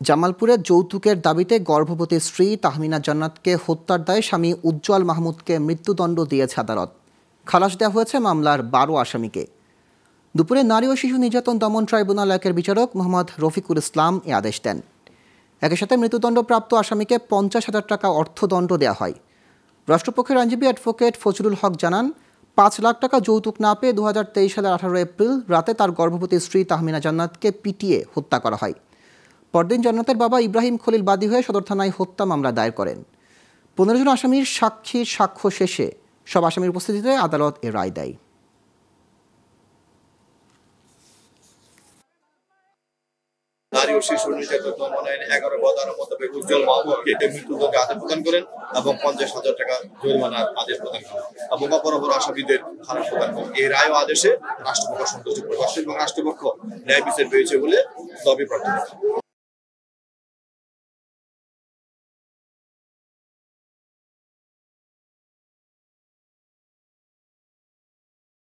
জামালপুরে যৌতুকের দাবিতে গর্ভবতী স্ত্রী তাহমিনা জান্নাতকে হত্যার দায়ে স্বামী উজ্জ্বল মাহমুদকে মৃত্যুদণ্ড দিয়েছে আদালত। খালাস দেওয়া হয়েছে মামলার ১২ আসামিকে। দুপুরে নারী ও শিশু নির্যাতন দমন ট্রাইব্যুনাল একের বিচারক মোহাম্মদ রফিকুল ইসলাম এ আদেশ দেন। একই সাথে মৃত্যুদণ্ডপ্রাপ্ত আসামিকে ৫০,০০০ টাকা অর্থদণ্ড দেওয়া হয়। রাষ্ট্রপক্ষের আইনজীবী অ্যাডভোকেট ফজলুল হক জানান, ৫ লাখ টাকা যৌতুক না পেয়ে ২০২৩ সালের ১৮ এপ্রিল রাতে তার গর্ভবতী স্ত্রী তাহমিনা জান্নাতকে পিটিয়ে হত্যা করা হয়। পরদিন জান্নাতের বাবা ইব্রাহিম খলিল বাদী হয়ে সদর থানায় হত্যা মামলা দায়ের করেন। ১৫ জন আসামির সাক্ষীর সাক্ষ্য শেষে সব আসামির উপস্থিতিতে আদালত এ রায় দেয়। নারী ও শিশু নির্যাতন দমন আইন ১১ মোতাবেক উজ্জ্বল মাহমুদকে মৃত্যুদণ্ডের আদেশ প্রদান করেন এবং ৫০,০০০ টাকা জরিমানার আদেশ প্রদান করেন এবং অপরাপর আসামিদের খালাস প্রদান করেন। এই রায় ও আদেশে রাষ্ট্রপক্ষ সন্তুষ্টি প্রকাশ এবং রাষ্ট্রপক্ষ ন্যায় বিচার পেয়েছে বলে দাবি প্রার্থনা।